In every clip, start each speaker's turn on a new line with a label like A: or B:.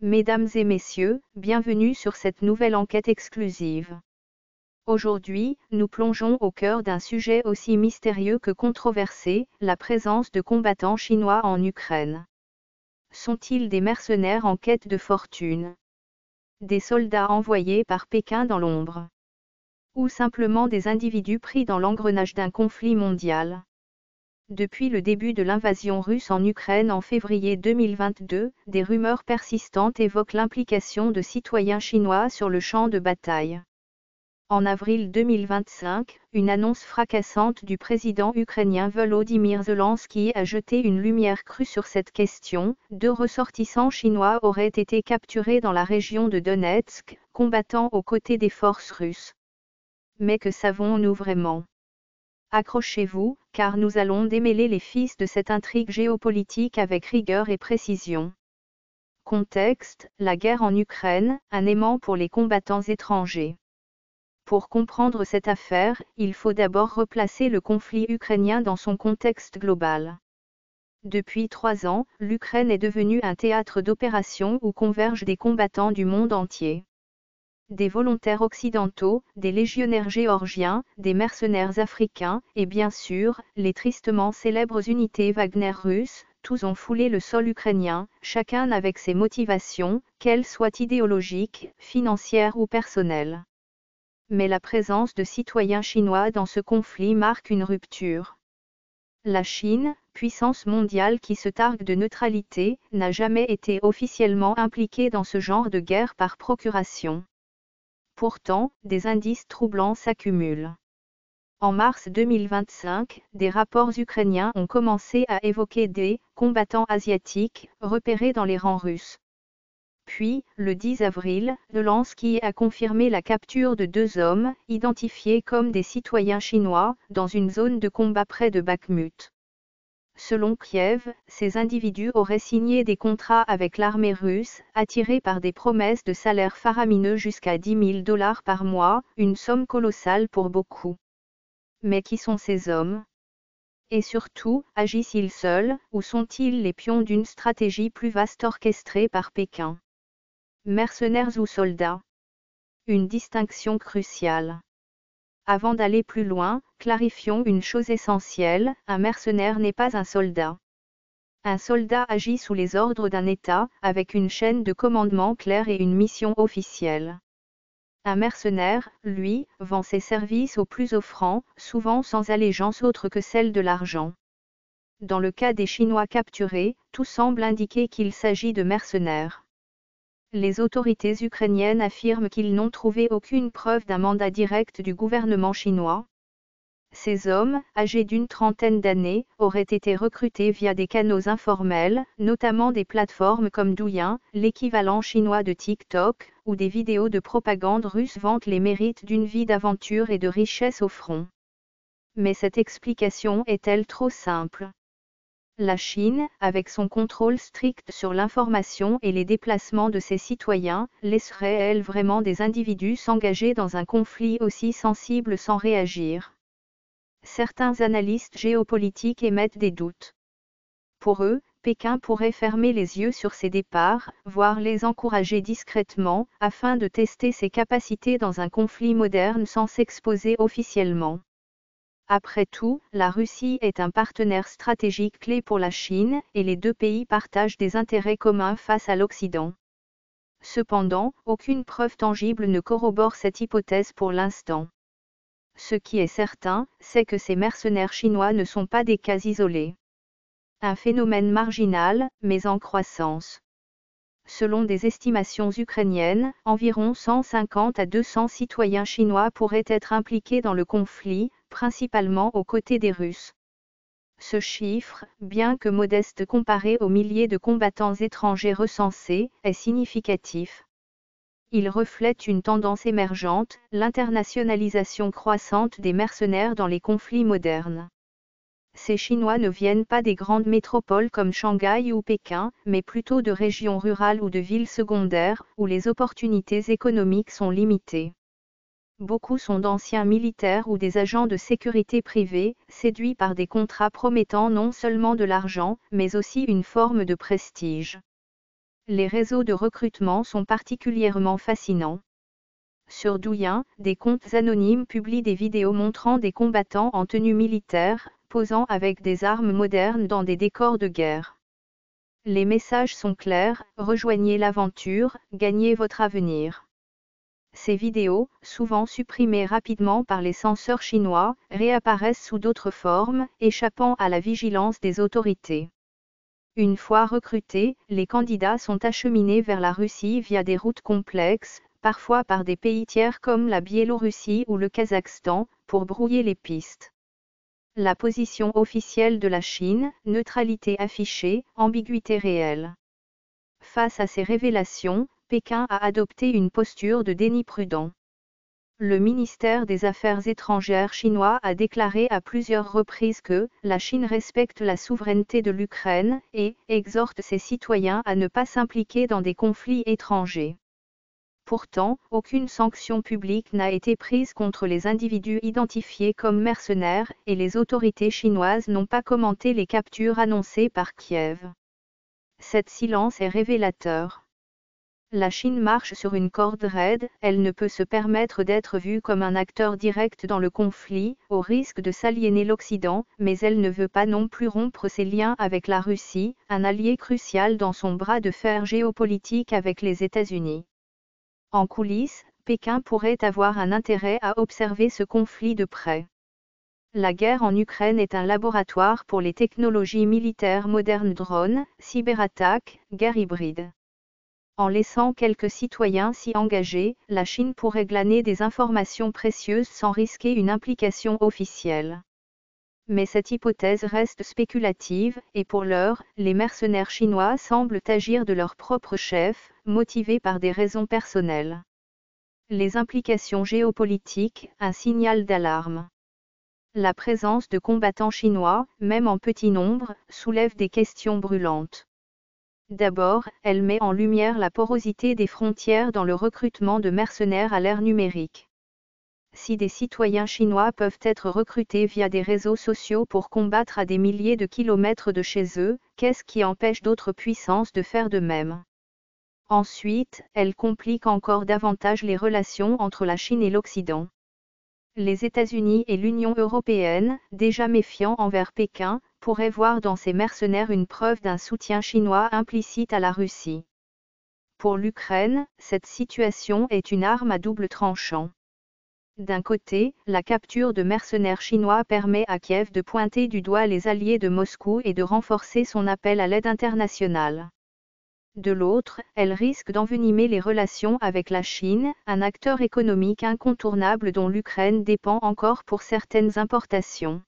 A: Mesdames et messieurs, bienvenue sur cette nouvelle enquête exclusive. Aujourd'hui, nous plongeons au cœur d'un sujet aussi mystérieux que controversé, la présence de combattants chinois en Ukraine. Sont-ils des mercenaires en quête de fortune? Des soldats envoyés par Pékin dans l'ombre? Ou simplement des individus pris dans l'engrenage d'un conflit mondial? Depuis le début de l'invasion russe en Ukraine en février 2022, des rumeurs persistantes évoquent l'implication de citoyens chinois sur le champ de bataille. En avril 2025, une annonce fracassante du président ukrainien Volodymyr Zelensky a jeté une lumière crue sur cette question. 2 ressortissants chinois auraient été capturés dans la région de Donetsk, combattant aux côtés des forces russes. Mais que savons-nous vraiment ? Accrochez-vous, car nous allons démêler les fils de cette intrigue géopolitique avec rigueur et précision. Contexte, la guerre en Ukraine, un aimant pour les combattants étrangers. Pour comprendre cette affaire, il faut d'abord replacer le conflit ukrainien dans son contexte global. Depuis 3 ans, l'Ukraine est devenue un théâtre d'opérations où convergent des combattants du monde entier. Des volontaires occidentaux, des légionnaires géorgiens, des mercenaires africains, et bien sûr, les tristement célèbres unités Wagner russes, tous ont foulé le sol ukrainien, chacun avec ses motivations, qu'elles soient idéologiques, financières ou personnelles. Mais la présence de citoyens chinois dans ce conflit marque une rupture. La Chine, puissance mondiale qui se targue de neutralité, n'a jamais été officiellement impliquée dans ce genre de guerre par procuration. Pourtant, des indices troublants s'accumulent. En mars 2025, des rapports ukrainiens ont commencé à évoquer des combattants asiatiques repérés dans les rangs russes. Puis, le 10 avril, Zelensky a confirmé la capture de 2 hommes, identifiés comme des citoyens chinois, dans une zone de combat près de Bakhmut. Selon Kiev, ces individus auraient signé des contrats avec l'armée russe, attirés par des promesses de salaires faramineux jusqu'à $10 000 par mois, une somme colossale pour beaucoup. Mais qui sont ces hommes? Et surtout, agissent-ils seuls, ou sont-ils les pions d'une stratégie plus vaste orchestrée par Pékin? Mercenaires ou soldats? Une distinction cruciale. Avant d'aller plus loin, clarifions une chose essentielle, un mercenaire n'est pas un soldat. Un soldat agit sous les ordres d'un État, avec une chaîne de commandement claire et une mission officielle. Un mercenaire, lui, vend ses services aux plus offrants, souvent sans allégeance autre que celle de l'argent. Dans le cas des Chinois capturés, tout semble indiquer qu'il s'agit de mercenaires. Les autorités ukrainiennes affirment qu'ils n'ont trouvé aucune preuve d'un mandat direct du gouvernement chinois. Ces hommes, âgés d'une trentaine d'années, auraient été recrutés via des canaux informels, notamment des plateformes comme Douyin, l'équivalent chinois de TikTok, où des vidéos de propagande russe vantent les mérites d'une vie d'aventure et de richesse au front. Mais cette explication est-elle trop simple? La Chine, avec son contrôle strict sur l'information et les déplacements de ses citoyens, laisserait-elle vraiment des individus s'engager dans un conflit aussi sensible sans réagir? Certains analystes géopolitiques émettent des doutes. Pour eux, Pékin pourrait fermer les yeux sur ces départs, voire les encourager discrètement, afin de tester ses capacités dans un conflit moderne sans s'exposer officiellement. Après tout, la Russie est un partenaire stratégique clé pour la Chine, et les 2 pays partagent des intérêts communs face à l'Occident. Cependant, aucune preuve tangible ne corrobore cette hypothèse pour l'instant. Ce qui est certain, c'est que ces mercenaires chinois ne sont pas des cas isolés. Un phénomène marginal, mais en croissance. Selon des estimations ukrainiennes, environ 150 à 200 citoyens chinois pourraient être impliqués dans le conflit, principalement aux côtés des Russes. Ce chiffre, bien que modeste comparé aux milliers de combattants étrangers recensés, est significatif. Il reflète une tendance émergente, l'internationalisation croissante des mercenaires dans les conflits modernes. Ces Chinois ne viennent pas des grandes métropoles comme Shanghai ou Pékin, mais plutôt de régions rurales ou de villes secondaires, où les opportunités économiques sont limitées. Beaucoup sont d'anciens militaires ou des agents de sécurité privés, séduits par des contrats promettant non seulement de l'argent, mais aussi une forme de prestige. Les réseaux de recrutement sont particulièrement fascinants. Sur Douyin, des comptes anonymes publient des vidéos montrant des combattants en tenue militaire, posant avec des armes modernes dans des décors de guerre. Les messages sont clairs: rejoignez l'aventure, gagnez votre avenir. Ces vidéos, souvent supprimées rapidement par les censeurs chinois, réapparaissent sous d'autres formes, échappant à la vigilance des autorités. Une fois recrutés, les candidats sont acheminés vers la Russie via des routes complexes, parfois par des pays tiers comme la Biélorussie ou le Kazakhstan, pour brouiller les pistes. La position officielle de la Chine: neutralité affichée, ambiguïté réelle. Face à ces révélations, Pékin a adopté une posture de déni prudent. Le ministère des Affaires étrangères chinois a déclaré à plusieurs reprises que la Chine respecte la souveraineté de l'Ukraine et exhorte ses citoyens à ne pas s'impliquer dans des conflits étrangers. Pourtant, aucune sanction publique n'a été prise contre les individus identifiés comme mercenaires et les autorités chinoises n'ont pas commenté les captures annoncées par Kiev. Cet silence est révélateur. La Chine marche sur une corde raide, elle ne peut se permettre d'être vue comme un acteur direct dans le conflit, au risque de s'aliéner l'Occident, mais elle ne veut pas non plus rompre ses liens avec la Russie, un allié crucial dans son bras de fer géopolitique avec les États-Unis. En coulisses, Pékin pourrait avoir un intérêt à observer ce conflit de près. La guerre en Ukraine est un laboratoire pour les technologies militaires modernes: drones, cyberattaques, guerre hybride. En laissant quelques citoyens s'y engager, la Chine pourrait glaner des informations précieuses sans risquer une implication officielle. Mais cette hypothèse reste spéculative, et pour l'heure, les mercenaires chinois semblent agir de leur propre chef, motivés par des raisons personnelles. Les implications géopolitiques: un signal d'alarme. La présence de combattants chinois, même en petit nombre, soulève des questions brûlantes. D'abord, elle met en lumière la porosité des frontières dans le recrutement de mercenaires à l'ère numérique. Si des citoyens chinois peuvent être recrutés via des réseaux sociaux pour combattre à des milliers de kilomètres de chez eux, qu'est-ce qui empêche d'autres puissances de faire de même? Ensuite, elle complique encore davantage les relations entre la Chine et l'Occident. Les États-Unis et l'Union européenne, déjà méfiants envers Pékin, pourraient voir dans ces mercenaires une preuve d'un soutien chinois implicite à la Russie. Pour l'Ukraine, cette situation est une arme à double tranchant. D'un côté, la capture de mercenaires chinois permet à Kiev de pointer du doigt les alliés de Moscou et de renforcer son appel à l'aide internationale. De l'autre, elle risque d'envenimer les relations avec la Chine, un acteur économique incontournable dont l'Ukraine dépend encore pour certaines importations.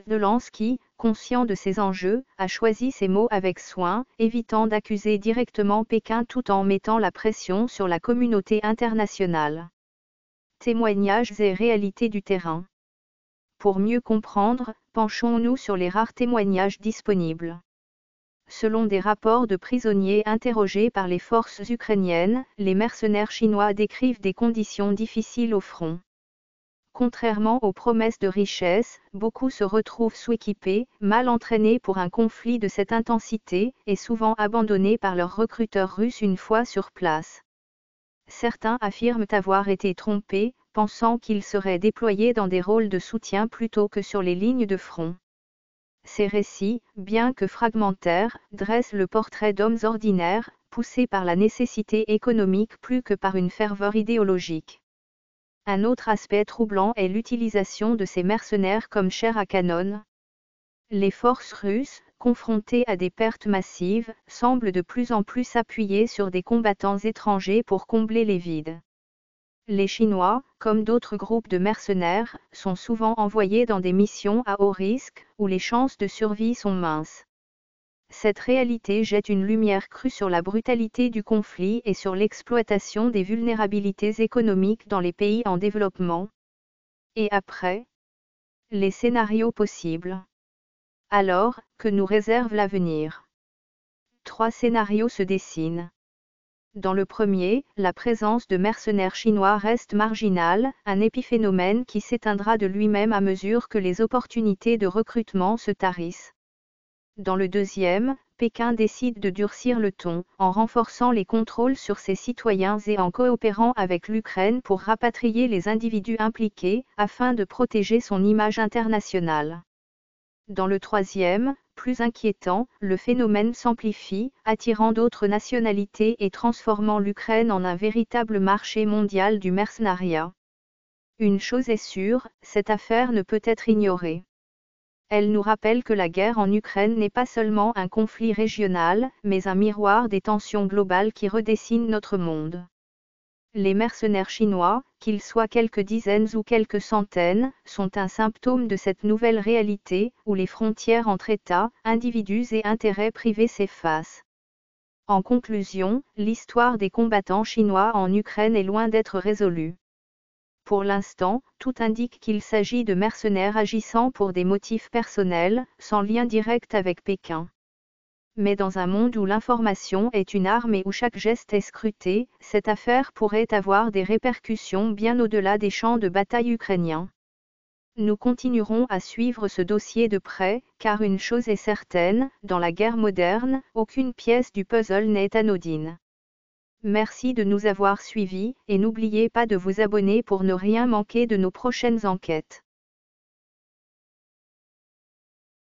A: Zelensky, conscient de ces enjeux, a choisi ses mots avec soin, évitant d'accuser directement Pékin tout en mettant la pression sur la communauté internationale. Témoignages et réalités du terrain. Pour mieux comprendre, penchons-nous sur les rares témoignages disponibles. Selon des rapports de prisonniers interrogés par les forces ukrainiennes, les mercenaires chinois décrivent des conditions difficiles au front. Contrairement aux promesses de richesse, beaucoup se retrouvent sous-équipés, mal entraînés pour un conflit de cette intensité, et souvent abandonnés par leurs recruteurs russes une fois sur place. Certains affirment avoir été trompés, pensant qu'ils seraient déployés dans des rôles de soutien plutôt que sur les lignes de front. Ces récits, bien que fragmentaires, dressent le portrait d'hommes ordinaires, poussés par la nécessité économique plus que par une ferveur idéologique. Un autre aspect troublant est l'utilisation de ces mercenaires comme chair à canon. Les forces russes, confrontées à des pertes massives, semblent de plus en plus s'appuyer sur des combattants étrangers pour combler les vides. Les Chinois, comme d'autres groupes de mercenaires, sont souvent envoyés dans des missions à haut risque, où les chances de survie sont minces. Cette réalité jette une lumière crue sur la brutalité du conflit et sur l'exploitation des vulnérabilités économiques dans les pays en développement. Et après? Les scénarios possibles. Alors, que nous réserve l'avenir? 3 scénarios se dessinent. Dans le premier, la présence de mercenaires chinois reste marginale, un épiphénomène qui s'éteindra de lui-même à mesure que les opportunités de recrutement se tarissent. Dans le deuxième, Pékin décide de durcir le ton, en renforçant les contrôles sur ses citoyens et en coopérant avec l'Ukraine pour rapatrier les individus impliqués, afin de protéger son image internationale. Dans le troisième, plus inquiétant, le phénomène s'amplifie, attirant d'autres nationalités et transformant l'Ukraine en un véritable marché mondial du mercenariat. Une chose est sûre, cette affaire ne peut être ignorée. Elle nous rappelle que la guerre en Ukraine n'est pas seulement un conflit régional, mais un miroir des tensions globales qui redessinent notre monde. Les mercenaires chinois, qu'ils soient quelques dizaines ou quelques centaines, sont un symptôme de cette nouvelle réalité, où les frontières entre États, individus et intérêts privés s'effacent. En conclusion, l'histoire des combattants chinois en Ukraine est loin d'être résolue. Pour l'instant, tout indique qu'il s'agit de mercenaires agissant pour des motifs personnels, sans lien direct avec Pékin. Mais dans un monde où l'information est une arme et où chaque geste est scruté, cette affaire pourrait avoir des répercussions bien au-delà des champs de bataille ukrainiens. Nous continuerons à suivre ce dossier de près, car une chose est certaine, dans la guerre moderne, aucune pièce du puzzle n'est anodine. Merci de nous avoir suivis, et n'oubliez pas de vous abonner pour ne rien manquer de nos prochaines enquêtes.